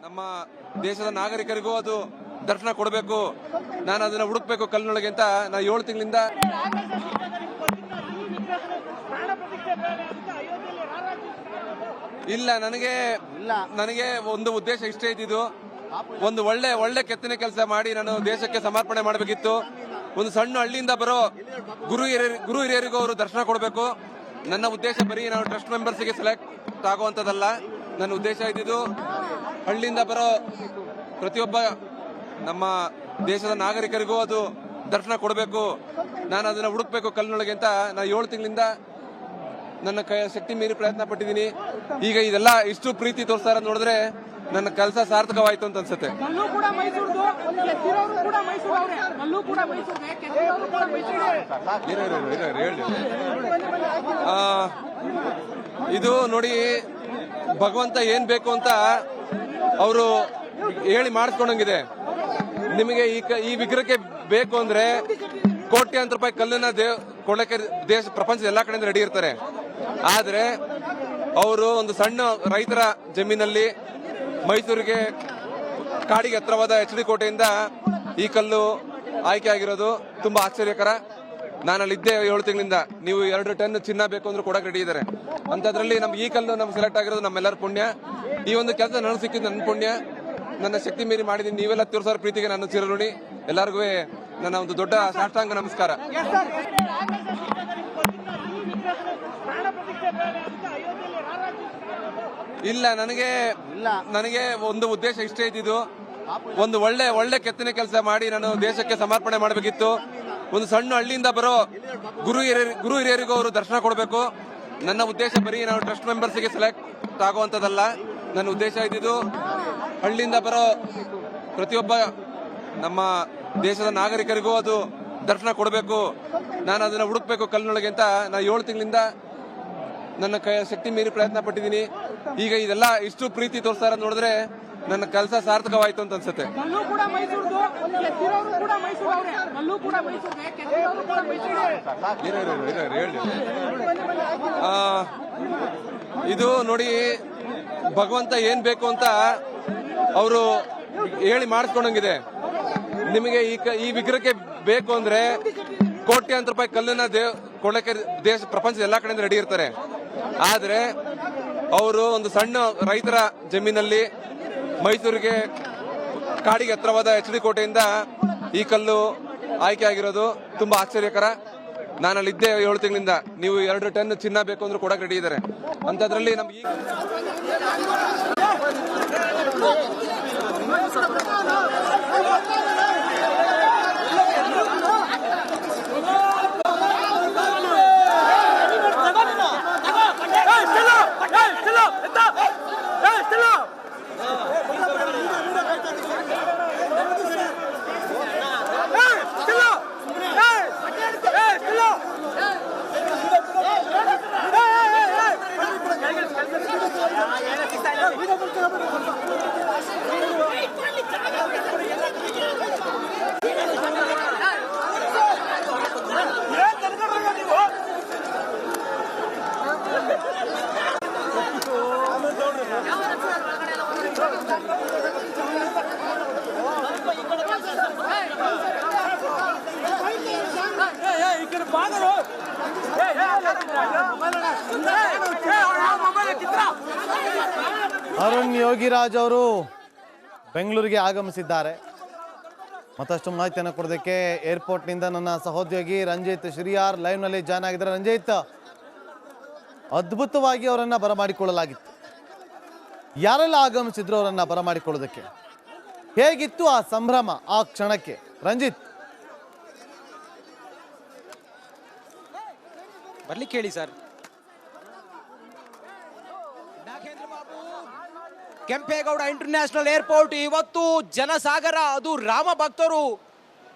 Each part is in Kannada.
ನಮ್ಮ ದೇಶದ ನಾಗರಿಕರಿಗೂ ಅದು ದರ್ಶನ ಕೊಡಬೇಕು. ನಾನು ಅದನ್ನ ಹುಡುಕ್ಬೇಕು ಕಲ್ಲಿನೊಳಗೆ ಅಂತ ನಾನು 7 ತಿಂಗಳಿಂದ ಇಲ್ಲ. ನನಗೆ ಒಂದು ಉದ್ದೇಶ ಇಷ್ಟೇ ಇದ್ದಿದ್ದು, ಒಂದು ಒಳ್ಳೆ ಕೆತ್ತನೆ ಕೆಲಸ ಮಾಡಿ ನಾನು ದೇಶಕ್ಕೆ ಸಮರ್ಪಣೆ ಮಾಡಬೇಕಿತ್ತು. ಒಂದು ಸಣ್ಣ ಹಳ್ಳಿಯಿಂದ ಬರೋ ಗುರು ಹಿರಿಯರಿಗೂ ಅವರು ದರ್ಶನ ಕೊಡಬೇಕು. ನನ್ನ ಉದ್ದೇಶ ಬರೀ ನಾವು ಟ್ರಸ್ಟ್ ಮೆಂಬರ್ಸ್ಗೆ ಸೆಲೆಕ್ಟ್ ಆಗುವಂಥದ್ದಲ್ಲ. ನನ್ನ ಉದ್ದೇಶ ಇದ್ದಿದ್ದು ಹಳ್ಳಿಯಿಂದ ಬರೋ ಪ್ರತಿಯೊಬ್ಬ ನಮ್ಮ ದೇಶದ ನಾಗರಿಕರಿಗೂ ಅದು ದರ್ಶನ ಕೊಡಬೇಕು. ನಾನು ಅದನ್ನ ಹುಡುಕ್ಬೇಕು ಕಲ್ಲಿನೊಳಗೆ ಅಂತ ನಾನು 7 ತಿಂಗಳಿಂದ ನನ್ನ ಶಕ್ತಿ ಮೀರಿ ಪ್ರಯತ್ನ ಪಟ್ಟಿದ್ದೀನಿ. ಈಗ ಇದೆಲ್ಲ ಇಷ್ಟು ಪ್ರೀತಿ ತೋರಿಸ್ತಾರ ನೋಡಿದ್ರೆ ನನ್ನ ಕೆಲಸ ಸಾರ್ಥಕವಾಯಿತು ಅಂತ ಅನ್ಸುತ್ತೆ. ಇದು ನೋಡಿ, ಭಗವಂತ ಏನ್ ಬೇಕು ಅಂತ ಅವರು ಹೇಳಿ ಮಾಡಿಸ್ಕೊಂಡಂಗಿದೆ. ನಿಮಗೆ ಈ ವಿಗ್ರಹಕ್ಕೆ ಬೇಕು ಅಂದ್ರೆ ಕೋಟ್ಯಾಂತರ ರೂಪಾಯಿ ಕಲ್ಲನ್ನ ಕೊಡಕ್ಕೆ ಪ್ರಪಂಚದ ಎಲ್ಲಾ ಕಡೆಯಿಂದ ರೆಡಿ ಇರ್ತಾರೆ. ಆದ್ರೆ ಅವರು ಒಂದು ಸಣ್ಣ ರೈತರ ಜಮೀನಲ್ಲಿ ಮೈಸೂರಿಗೆ ಕಾಡಿಗೆ ಹತ್ರವಾದ HD ಕೋಟೆಯಿಂದ ಈ ಕಲ್ಲು ಆಯ್ಕೆ ಆಗಿರೋದು ತುಂಬಾ ಆಶ್ಚರ್ಯಕರ. ನಾನು ಅಲ್ಲಿದ್ದೆ 7 ತಿಂಗಳಿಂದ. ನೀವು 2 ಟನ್ ಚಿನ್ನ ಬೇಕು ಅಂದ್ರೆ ಕೊಡಕ್ಕೆ ರೆಡಿ ಇದ್ದಾರೆ. ಅಂತದ್ರಲ್ಲಿ ಈ ಕಲ್ಲು ನಮ್ಗೆ ಸೆಲೆಕ್ಟ್ ಆಗಿರೋದು ನಮ್ಮೆಲ್ಲರ ಪುಣ್ಯ. ಈ ಒಂದು ಕೆಲಸ ನನಗೆ ಸಿಕ್ಕಿದ್ದು ನನ್ನ ಪುಣ್ಯ. ನನ್ನ ಶಕ್ತಿ ಮೀರಿ ಮಾಡಿದ್ದೀನಿ. ನೀವೆಲ್ಲ ತೋರಿಸೋ ಪ್ರೀತಿಗೆ ನಾನು ಚಿರಋಣಿ. ಎಲ್ಲರಿಗೂ ನನ್ನ ಒಂದು ದೊಡ್ಡ ಸಾಷ್ಟಾಂಗ ನಮಸ್ಕಾರ. ಇಲ್ಲ, ನನಗೆ ಒಂದು ಉದ್ದೇಶ ಇಷ್ಟೇ ಇದ್ದಿದ್ದು, ಒಂದು ಒಳ್ಳೆ ಕೆತ್ತನೆ ಕೆಲಸ ಮಾಡಿ ನಾನು ದೇಶಕ್ಕೆ ಸಮರ್ಪಣೆ ಮಾಡಬೇಕಿತ್ತು. ಒಂದು ಸಣ್ಣ ಹಳ್ಳಿಯಿಂದ ಬರೋ ಗುರು ಹಿರಿಯರಿಗೂ ಅವರು ದರ್ಶನ ಕೊಡಬೇಕು. ನನ್ನ ಉದ್ದೇಶ ಬರೀ ನಾವು ಟ್ರಸ್ಟ್ ಮೆಂಬರ್ಸ್ಗೆ ಸೆಲೆಕ್ಟ್ ಆಗುವಂಥದ್ದಲ್ಲ. ನನ್ನ ಉದ್ದೇಶ ಇದ್ದಿದ್ದು ಹಳ್ಳಿಯಿಂದ ಬರೋ ಪ್ರತಿಯೊಬ್ಬ ನಮ್ಮ ದೇಶದ ನಾಗರಿಕರಿಗೂ ಅದು ದರ್ಶನ ಕೊಡಬೇಕು. ನಾನು ಅದನ್ನ ಹುಡುಕ್ಬೇಕು ಕಲ್ಲಿನೊಳಗೆ ಅಂತ ನಾನು 7 ತಿಂಗಳಿಂದ ನನ್ನ ಶಕ್ತಿ ಮೀರಿ ಪ್ರಯತ್ನ ಪಟ್ಟಿದ್ದೀನಿ. ಈಗ ಇದೆಲ್ಲ ಇಷ್ಟು ಪ್ರೀತಿ ತೋರಿಸ್ತಾರ ನೋಡಿದ್ರೆ ನನ್ನ ಕೆಲಸ ಸಾರ್ಥಕವಾಯಿತು ಅಂತ ಅನ್ಸುತ್ತೆ. ಇದು ನೋಡಿ, ಭಗವಂತ ಏನ್ ಬೇಕು ಅಂತ ಅವರು ಹೇಳಿ ಮಾಡಿಸ್ಕೊಂಡಂಗಿದೆ. ನಿಮಗೆ ಈ ವಿಗ್ರಹಕ್ಕೆ ಬೇಕು ಅಂದ್ರೆ ಕೋಟ್ಯಾಂತರ ರೂಪಾಯಿ ಕಲ್ಲನ್ನ ಕೊಡಕ್ಕೆ ಪ್ರಪಂಚದ ಎಲ್ಲಾ ಕಡೆಯಿಂದ ರೆಡಿ ಇರ್ತಾರೆ. ಆದ್ರೆ ಅವರು ಒಂದು ಸಣ್ಣ ರೈತರ ಜಮೀನಲ್ಲಿ ಮೈಸೂರಿಗೆ ಕಾಡಿಗೆ ಹತ್ರವಾದ HD ಕೋಟೆಯಿಂದ ಈ ಕಲ್ಲು ಆಯ್ಕೆ ಆಗಿರೋದು ತುಂಬಾ ಆಶ್ಚರ್ಯಕರ. ನಾನು ಅಲ್ಲಿದ್ದೆ 7 ತಿಂಗಳಿಂದ. ನೀವು 2 ಟನ್ ಚಿನ್ನ ಬೇಕು ಅಂದ್ರೆ ಕೊಡಕ್ಕೆ ರೆಡಿ ಇದ್ದಾರೆ. ಅಂತದ್ರಲ್ಲಿ ನಮ್ಗೆ ಅರುಣ್ ಯೋಗಿರಾಜ್ ಅವರು ಬೆಂಗಳೂರಿಗೆ ಆಗಮಿಸಿದ್ದಾರೆ. ಮತ್ತಷ್ಟು ಮಾಹಿತಿಯನ್ನು ಕೊಡೋದಕ್ಕೆ ಏರ್ಪೋರ್ಟ್ನಿಂದ ನನ್ನ ಸಹೋದ್ಯೋಗಿ ರಂಜಿತ್ ಶ್ರೀಯಾರ್ ಲೈವ್ನಲ್ಲಿ ಜಾಯ್ನ್ ಆಗಿದ್ದಾರೆ. ರಂಜಿತ್, ಅದ್ಭುತವಾಗಿ ಅವರನ್ನು ಬರಮಾಡಿಕೊಳ್ಳಲಾಗಿತ್ತು. ಯಾರೆಲ್ಲ ಆಗಮಿಸಿದ್ರು ಅವರನ್ನು ಬರಮಾಡಿಕೊಳ್ಳೋದಕ್ಕೆ? ಹೇಗಿತ್ತು ಆ ಸಂಭ್ರಮ ಆ ಕ್ಷಣಕ್ಕೆ? ರಂಜಿತ್, ಬರ್ಲಿಕ್ಕೆ ಹೇಳಿ ಸರ್. ಕೆಂಪೇಗೌಡ ಇಂಟರ್ನ್ಯಾಷನಲ್ ಏರ್ಪೋರ್ಟ್ ಇವತ್ತು ಜನಸಾಗರ, ಅದು ರಾಮ ಭಕ್ತರು.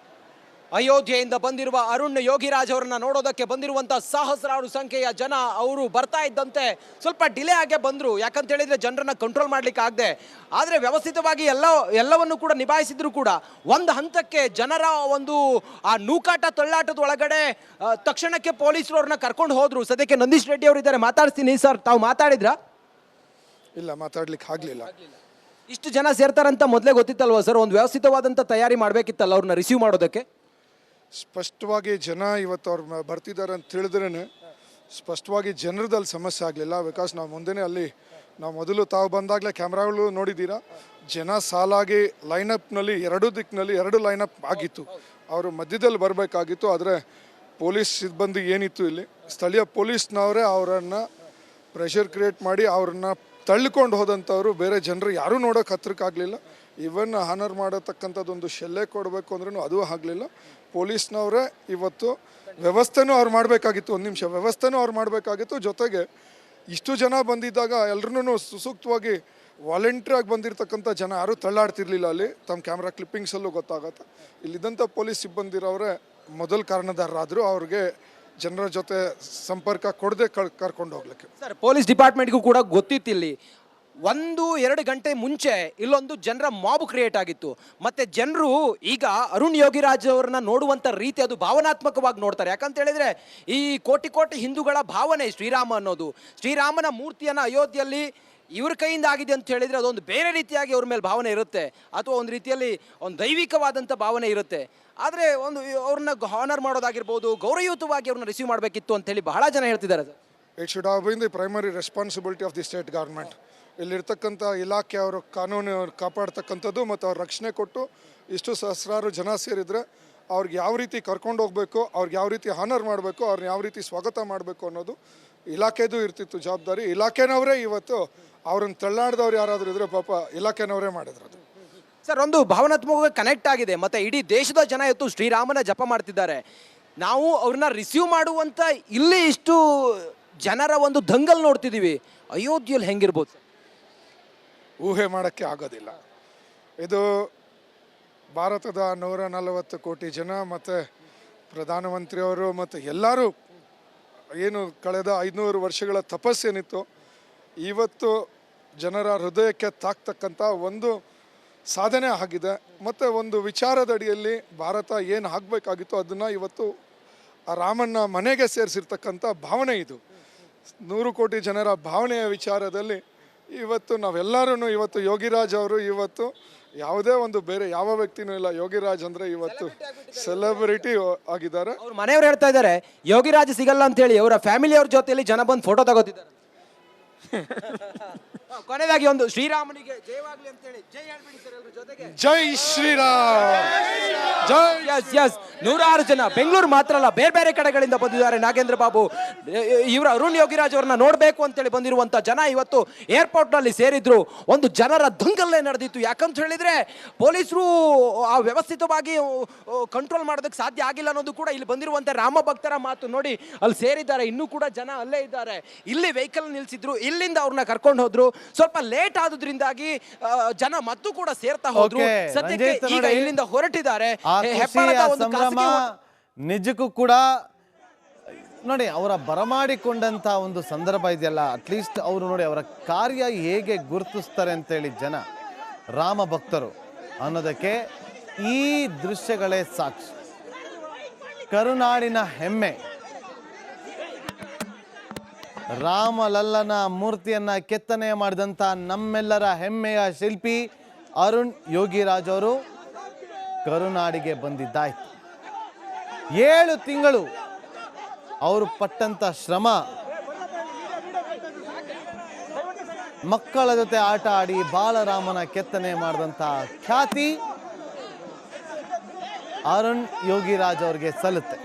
ಅಯೋಧ್ಯೆಯಿಂದ ಬಂದಿರುವ ಅರುಣ್ ಯೋಗಿರಾಜ್ ಅವರನ್ನ ನೋಡೋದಕ್ಕೆ ಬಂದಿರುವಂತಹ ಸಹಸ್ರಾರು ಸಂಖ್ಯೆಯ ಜನ ಅವರು ಬರ್ತಾ ಇದ್ದಂತೆ ಸ್ವಲ್ಪ ಡಿಲೇ ಆಗೇ ಬಂದ್ರು. ಯಾಕಂತ ಹೇಳಿದ್ರೆ ಜನರನ್ನ ಕಂಟ್ರೋಲ್ ಮಾಡ್ಲಿಕ್ಕೆ ಆಗದೆ, ಆದ್ರೆ ವ್ಯವಸ್ಥಿತವಾಗಿ ಎಲ್ಲವನ್ನು ಕೂಡ ನಿಭಾಯಿಸಿದ್ರು ಕೂಡ ಒಂದು ಹಂತಕ್ಕೆ ಜನರ ಒಂದು ಆ ನೂಕಾಟ ತಳ್ಳಾಟದ ಒಳಗಡೆ ತಕ್ಷಣಕ್ಕೆ ಪೊಲೀಸರು ಅವ್ರನ್ನ ಕರ್ಕೊಂಡು ಹೋದ್ರು. ಸದ್ಯಕ್ಕೆ ನಂದೀಶ್ ರೆಡ್ಡಿ ಅವರು ಇದ್ದಾರೆ, ಮಾತಾಡ್ತೀನಿ. ಸರ್, ತಾವು ಮಾತಾಡಿದ್ರಾ? ಇಲ್ಲ, ಮಾತಾಡ್ಲಿಕ್ಕೆ ಆಗ್ಲಿಲ್ಲ. ಇಷ್ಟು ಜನ ಸೇರ್ತಾರಂತ ಮೊದಲೇ ಗೊತ್ತಿತ್ತಲ್ವಾ ಸರ್? ಒಂದು ವ್ಯವಸ್ಥಿತವಾದಂಥ ತಯಾರಿ ಮಾಡಬೇಕಿತ್ತಲ್ಲ ಅವ್ರನ್ನ ರಿಸೀವ್ ಮಾಡೋದಕ್ಕೆ. ಸ್ಪಷ್ಟವಾಗಿ ಜನ ಇವತ್ತು ಅವ್ರು ಬರ್ತಿದ್ದಾರೆ ಅಂತ ತಿಳಿದ್ರೇ ಸ್ಪಷ್ಟವಾಗಿ ಜನರದಲ್ಲಿ ಸಮಸ್ಯೆ ಆಗಲಿಲ್ಲ. ಬಿಕಾಸ್ ನಾವು ಮುಂದೆನೇ ಅಲ್ಲಿ ನಾವು ಮೊದಲು ತಾವು ಬಂದಾಗಲೇ ಕ್ಯಾಮ್ರಾಗಳು ನೋಡಿದ್ದೀರಾ, ಜನ ಸಾಲಾಗಿ ಲೈನಪ್ನಲ್ಲಿ ಎರಡೂ ದಿಕ್ಕಿನಲ್ಲಿ 2 ಲೈನಪ್ ಆಗಿತ್ತು. ಅವರು ಮಧ್ಯದಲ್ಲಿ ಬರಬೇಕಾಗಿತ್ತು. ಆದರೆ ಪೊಲೀಸ್ ಸಿಬ್ಬಂದಿ ಏನಿತ್ತು ಇಲ್ಲಿ, ಸ್ಥಳೀಯ ಪೊಲೀಸ್ನವರೇ ಅವರನ್ನು ಪ್ರೆಷರ್ ಕ್ರಿಯೇಟ್ ಮಾಡಿ ಅವ್ರನ್ನ ತಳ್ಳಿಕೊಂಡು ಹೋದಂಥವ್ರು. ಬೇರೆ ಜನರು ಯಾರೂ ನೋಡೋಕೆ ಹತ್ರಕ್ಕಾಗಲಿಲ್ಲ. ಇವನ್ ಹಾನರ್ ಮಾಡತಕ್ಕಂಥದ್ದೊಂದು ಶೆಲ್ಲೆ ಕೊಡಬೇಕು ಅಂದ್ರೂ ಅದು ಆಗಲಿಲ್ಲ. ಪೊಲೀಸ್ನವರೇ ಇವತ್ತು ವ್ಯವಸ್ಥೆನೂ ಅವ್ರು ಮಾಡಬೇಕಾಗಿತ್ತು. ಒಂದು ನಿಮಿಷ, ವ್ಯವಸ್ಥೆನೂ ಅವ್ರು ಮಾಡಬೇಕಾಗಿತ್ತು. ಜೊತೆಗೆ ಇಷ್ಟು ಜನ ಬಂದಿದ್ದಾಗ ಎಲ್ರೂ ಸುಸೂಕ್ತವಾಗಿ ವಾಲಂಟ್ರಿಯಾಗಿ ಬಂದಿರತಕ್ಕಂಥ ಜನ ಯಾರೂ ತಳ್ಳಾಡ್ತಿರ್ಲಿಲ್ಲ. ಅಲ್ಲಿ ತಮ್ಮ ಕ್ಯಾಮ್ರಾ ಕ್ಲಿಪ್ಪಿಂಗ್ಸಲ್ಲೂ ಗೊತ್ತಾಗತ್ತೆ. ಇಲ್ಲಿದ್ದಂಥ ಪೊಲೀಸ್ ಸಿಬ್ಬಂದಿರವರೇ ಮೊದಲ ಕಾರಣದಾರರಾದರು ಅವ್ರಿಗೆ ಜನರ ಜೊತೆ ಸಂಪರ್ಕ ಕೊಡದೆ ಕರ್ಕೊಂಡು ಹೋಗ್ಲಿಕ್ಕೆ. ಸರ್, ಪೊಲೀಸ್ ಡಿಪಾರ್ಟ್ಮೆಂಟ್ಗೂ ಕೂಡ ಗೊತ್ತಿತ್ತು ಇಲ್ಲಿ 1-2 ಗಂಟೆ ಮುಂಚೆ ಇಲ್ಲೊಂದು ಜನರ ಮಾಬ್ ಕ್ರಿಯೇಟ್ ಆಗಿತ್ತು. ಮತ್ತೆ ಜನರು ಈಗ ಅರುಣ್ ಯೋಗಿರಾಜ್ ಅವ್ರನ್ನ ನೋಡುವಂಥ ರೀತಿ ಅದು ಭಾವನಾತ್ಮಕವಾಗಿ ನೋಡ್ತಾರೆ. ಯಾಕಂತ ಹೇಳಿದ್ರೆ ಈ ಕೋಟಿ ಕೋಟಿ ಹಿಂದೂಗಳ ಭಾವನೆ ಶ್ರೀರಾಮ ಅನ್ನೋದು. ಶ್ರೀರಾಮನ ಮೂರ್ತಿಯನ್ನು ಅಯೋಧ್ಯೆಯಲ್ಲಿ ಇವ್ರ ಕೈಯಿಂದ ಆಗಿದೆ ಅಂತ ಹೇಳಿದ್ರೆ ಅದೊಂದು ಬೇರೆ ರೀತಿಯಾಗಿ ಅವ್ರ ಮೇಲೆ ಭಾವನೆ ಇರುತ್ತೆ, ಅಥವಾ ಒಂದು ರೀತಿಯಲ್ಲಿ ಒಂದು ದೈವಿಕವಾದಂಥ ಭಾವನೆ ಇರುತ್ತೆ. ಆದರೆ ಒಂದು ಅವ್ರನ್ನ ಹಾನರ್ ಮಾಡೋದಾಗಿರ್ಬೋದು, ಗೌರವಯುತವಾಗಿ ಅವ್ರನ್ನ ರಿಸೀವ್ ಮಾಡಬೇಕಿತ್ತು ಅಂತ ಹೇಳಿ ಬಹಳ ಜನ ಹೇಳ್ತಿದ್ದಾರೆ sir. It should have been the primary responsibility of the state government. ಇಲ್ಲಿರ್ತಕ್ಕಂಥ ಇಲಾಖೆ ಅವರು ಕಾನೂನು ಕಾಪಾಡ್ತಕ್ಕಂಥದ್ದು ಮತ್ತು ಅವ್ರ ರಕ್ಷಣೆ ಕೊಟ್ಟು ಇಷ್ಟು ಸಹಸ್ರಾರು ಜನ ಸೇರಿದರೆ ಅವ್ರಿಗೆ ಯಾವ ರೀತಿ ಕರ್ಕೊಂಡು ಹೋಗಬೇಕು, ಅವ್ರಿಗೆ ಯಾವ ರೀತಿ ಹಾನರ್ ಮಾಡಬೇಕು, ಅವ್ರನ್ನ ಯಾವ ರೀತಿ ಸ್ವಾಗತ ಮಾಡಬೇಕು ಅನ್ನೋದು ಇಲಾಖೆದು ಇರ್ತಿತ್ತು ಜವಾಬ್ದಾರಿ. ಇಲಾಖೆನವರೇ ಇವತ್ತು ಅವ್ರನ್ನ ತಳ್ಳಾಡ್ದವ್ರು ಯಾರಾದರೂ ಇದ್ರೆ ಪಾಪ ಇಲಾಖೆನವರೇ ಮಾಡಿದ್ರು ಅದು. ಸರ್, ಒಂದು ಭಾವನಾತ್ಮಕವಾಗಿ ಕನೆಕ್ಟ್ ಆಗಿದೆ. ಮತ್ತು ಇಡೀ ದೇಶದ ಜನ ಇವತ್ತು ಶ್ರೀರಾಮನ ಜಪ ಮಾಡ್ತಿದ್ದಾರೆ. ನಾವು ಅವ್ರನ್ನ ರಿಸೀವ್ ಮಾಡುವಂಥ ಇಲ್ಲಿ ಇಷ್ಟು ಜನರ ಒಂದು ದಂಗಲ್ ನೋಡ್ತಿದ್ದೀವಿ. ಅಯೋಧ್ಯೆಯಲ್ಲಿ ಹೆಂಗಿರ್ಬೋದು ಸರ್? ಊಹೆ ಮಾಡೋಕ್ಕೆ ಆಗೋದಿಲ್ಲ. ಇದು ಭಾರತದ 140 ಕೋಟಿ ಜನ ಮತ್ತು ಪ್ರಧಾನಮಂತ್ರಿಯವರು ಮತ್ತು ಎಲ್ಲರೂ ಏನು ಕಳೆದ 500 ವರ್ಷಗಳ ತಪಸ್ಸೇನಿತ್ತು ಇವತ್ತು ಜನರ ಹೃದಯಕ್ಕೆ ತಾಕ್ತಕ್ಕಂಥ ಒಂದು ಸಾಧನೆ ಆಗಿದೆ. ಮತ್ತು ಒಂದು ವಿಚಾರದ ಅಡಿಯಲ್ಲಿ ಭಾರತ ಏನು ಆಗಬೇಕಾಗಿತ್ತು ಅದನ್ನು ಇವತ್ತು ಆ ರಾಮನ ಮನೆಗೆ ಸೇರಿಸಿರ್ತಕ್ಕಂಥ ಭಾವನೆ ಇದು. 100 ಕೋಟಿ ಜನರ ಭಾವನೆಯ ವಿಚಾರದಲ್ಲಿ ಇವತ್ತು ನಾವೆಲ್ಲರೂ ಇವತ್ತು ಯೋಗಿರಾಜ್ ಅವರು ಇವತ್ತು ಯಾವುದೇ ಒಂದು ಬೇರೆ ಯಾವ ವ್ಯಕ್ತಿನೂ ಇಲ್ಲ. ಯೋಗಿರಾಜ್ ಅಂದರೆ ಇವತ್ತು ಸೆಲೆಬ್ರಿಟಿ ಆಗಿದ್ದಾರೆ. ಅವ್ರ ಮನೆಯವ್ರು ಹೇಳ್ತಾ ಇದ್ದಾರೆ ಯೋಗಿರಾಜ್ ಸಿಗಲ್ಲ ಅಂತ ಹೇಳಿ ಅವರ ಫ್ಯಾಮಿಲಿಯವ್ರ ಜೊತೆಯಲ್ಲಿ ಜನ ಬಂದು ಫೋಟೋ ತಗೋತಿದ್ದಾರೆ. ಕೊನೆಯದಾಗಿ ಒಂದು ಶ್ರೀರಾಮನಿಗೆ ಜಯವಾಗ್ಲಿ ಅಂತ ಹೇಳಿ ಜೈ ಹೇಳ್ಬಿಡಿ ಸರ್ ಎಲ್ಲರ ಜೊತೆಗೆ. ಜೈ ಶ್ರೀರಾಮ್. ಜೈ. ಎಸ್, ನೂರಾರು ಜನ ಬೆಂಗಳೂರು ಮಾತ್ರ ಅಲ್ಲ ಬೇರೆ ಬೇರೆ ಕಡೆಗಳಿಂದ ಬಂದಿದ್ದಾರೆ. ನಾಗೇಂದ್ರ ಬಾಬು ಇವರ ಅರುಣ್ ಯೋಗಿರಾಜ್ ಅವ್ರನ್ನ ನೋಡಬೇಕು ಅಂತೇಳಿ ಬಂದಿರುವಂತ ಜನ ಇವತ್ತು ಏರ್ಪೋರ್ಟ್ ನಲ್ಲಿ ಸೇರಿದ್ರು. ಒಂದು ಜನರ ದಂಗಲ್ಲೇ ನಡೆದಿತ್ತು. ಯಾಕಂತ ಹೇಳಿದ್ರೆ ಪೊಲೀಸರು ಆ ವ್ಯವಸ್ಥಿತವಾಗಿ ಕಂಟ್ರೋಲ್ ಮಾಡೋದಕ್ಕೆ ಸಾಧ್ಯ ಆಗಿಲ್ಲ ಅನ್ನೋದು ಕೂಡ ಇಲ್ಲಿ ಬಂದಿರುವಂತ ರಾಮ ಭಕ್ತರ ಮಾತು. ನೋಡಿ ಅಲ್ಲಿ ಸೇರಿದ್ದಾರೆ, ಇನ್ನೂ ಕೂಡ ಜನ ಅಲ್ಲೇ ಇದ್ದಾರೆ. ಇಲ್ಲಿ ವೆಹಿಕಲ್ ನಿಲ್ಸಿದ್ರು, ಇಲ್ಲಿಂದ ಅವ್ರನ್ನ ಕರ್ಕೊಂಡು ಹೋದ್ರು. ಸ್ವಲ್ಪ ಲೇಟ್ ಆದ್ರಿಂದಾಗಿ ಜನ ಮತ್ತು ಕೂಡ ಸೇರ್ತಾ ಹೋದ್ರು. ಸದ್ಯಕ್ಕೆ ಈಗ ಇಲ್ಲಿಂದ ಹೊರಟಿದ್ದಾರೆ. ನಿಜಕ್ಕೂ ಕೂಡ ನೋಡಿ ಅವರ ಬರಮಾಡಿಕೊಂಡಂತ ಒಂದು ಸಂದರ್ಭ ಇದೆಯಲ್ಲ, ಅಟ್ಲೀಸ್ಟ್ ಅವರು ನೋಡಿ ಅವರ ಕಾರ್ಯ ಹೇಗೆ ಗುರುತಿಸ್ತಾರೆ ಅಂತೇಳಿ ಜನ ರಾಮ ಭಕ್ತರು ಅನ್ನೋದಕ್ಕೆ ಈ ದೃಶ್ಯಗಳೇ ಸಾಕ್ಷಿ. ಕರುನಾಡಿನ ಹೆಮ್ಮೆ ರಾಮಲಲ್ಲನ ಮೂರ್ತಿಯನ್ನ ಕೆತ್ತನೆ ಮಾಡಿದಂಥ ನಮ್ಮೆಲ್ಲರ ಹೆಮ್ಮೆಯ ಶಿಲ್ಪಿ ಅರುಣ್ ಯೋಗಿರಾಜ್ ಅವರು ಕರುನಾಡಿಗೆ ಬಂದಿದ್ದಾಯ್ತು. 7 ತಿಂಗಳು ಅವರು ಪಟ್ಟಂತ ಶ್ರಮ, ಮಕ್ಕಳ ಜೊತೆ ಆಟ ಆಡಿ ಬಾಲರಾಮನ ಕೆತ್ತನೆ ಮಾಡಿದಂಥ ಖ್ಯಾತಿ ಅರುಣ್ ಯೋಗಿರಾಜ್ ಅವರಿಗೆ ಸಲ್ಲುತ್ತೆ.